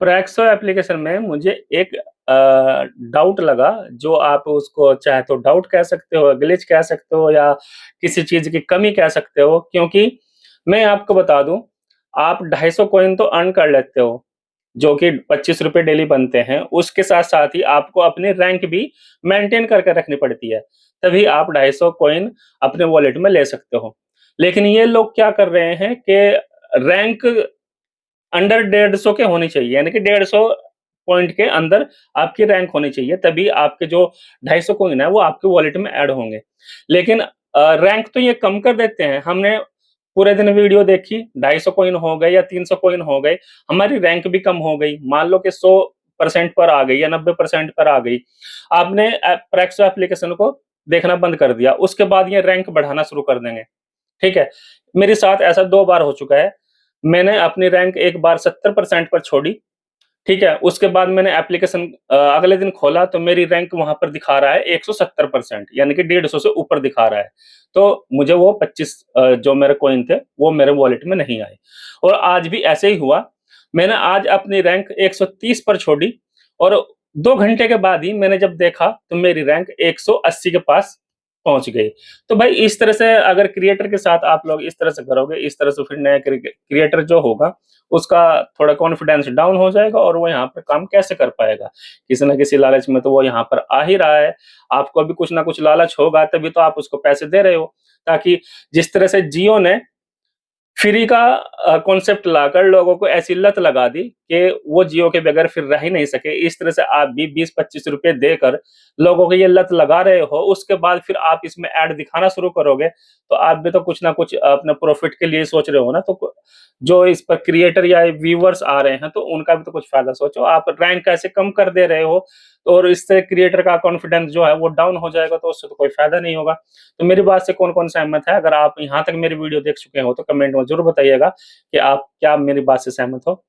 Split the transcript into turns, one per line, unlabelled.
प्रैक्सो application में मुझे एक डाउट लगा, जो आप उसको चाहे तो डाउट कह सकते हो, ग्लिच कह सकते हो या किसी चीज़ की कमी कह सकते हो, क्योंकि मैं आपको बता दूँ, आप 250 कॉइन तो अर्न कर लेते हो, जो कि ₹25 डेली बनते हैं। उसके साथ-साथ ही आपको अपनी रैंक भी मेंटेन करके रखनी पड़ती है, तभी आप 250 कॉइन अपने वॉलेट में ले सकते हो। लेकिन ये लोग क्या कर रहे हैं कि रैंक अंडर 150 के होनी चाहिए, यानी कि 150 पॉइंट के अंदर आपकी रैंक होनी चाहिए, तभी आपके जो 250 कॉइन है, वो आपके वॉलेट में ऐड होंगे। लेकिन रैंक तो ये कम कर देते हैं, हमने पूरे दिन वीडियो देखी, 250 कॉइन हो गए या 300 कॉइन हो गए, हमारी रैंक भी कम हो गई, मान लो कि 100% पर आ गई या 90% पर आ गई। आपने प्रैक्सो एप्लीकेशन को देखना बंद कर दिया, उसके बाद ये रैंक बढ़ाना शुरू कर देंगे, ठीक है? मेरे साथ ऐसा 2 बार हो चुका है। मैंने अपनी रैंक एक बार 70% पर छोड़ी, ठीक है? उसके बाद मैंने एप्लीकेशन अगले दिन खोला तो मेरी रैंक वहाँ पर दिखा रहा है 170%, यानी कि 150 से ऊपर दिखा रहा है। तो मुझे वो 25 जो मेरे कॉइन थे, वो मेरे वॉलेट में नहीं आए। और आज भी ऐसे ही हुआ, मैंने आज अपनी रैंक 130 पर छोड़ी और 2 घंटे के बाद ही मैंने जब देखा तो मेरी रैंक 180 के पास पहुँच गई। तो भाई इस तरह से अगर क्रिएटर के साथ आप लोग इस तरह से करोगे, इस तरह से फिर नया क्रिएटर जो होगा, उसका थोड़ा कॉन्फिडेंस डाउन हो जाएगा और वो यहाँ पे काम कैसे कर पाएगा? किसी न किसी लालच में तो वो यहाँ पर आ ही रहा है। आपको भी कुछ न कुछ लालच होगा, तभी तो आप उसको पैसे दे रहे हो, ताकि जिस तरह से जियो ने फ्री का कॉन्सेप्ट लाकर लोगों को ऐसी लत लगा दी कि वो जियो के बगैर फिर रह ही नहीं सके। इस तरह से आप भी 20-25 रुपए देकर लोगों को ये लत लगा रहे हो, उसके बाद फिर आप इसमें ऐड दिखाना शुरू करोगे, तो आप भी तो कुछ ना कुछ अपने प्रॉफिट के लिए सोच रहे हो ना, तो जो इस पर क्रिएटर या व्यूअर्स आ रहे हैं, तो उनका भी तो कुछ फ़ायदा सोचो। आप रैंक ऐसे कम कर दे रहे हो, तो और इससे क्रिएटर का कॉन्फिडेंस जो है वो डाउन हो जाएगा, तो उससे तो कोई फ़ायदा नहीं होगा। तो मेरी बात से कौन-कौन सहमत है? अगर आप यहाँ तक मेरी वीडियो देख चुके हो तो कमेंट में ज़रूर बताइएगा कि आप क्या मेरी बात से सहमत हो?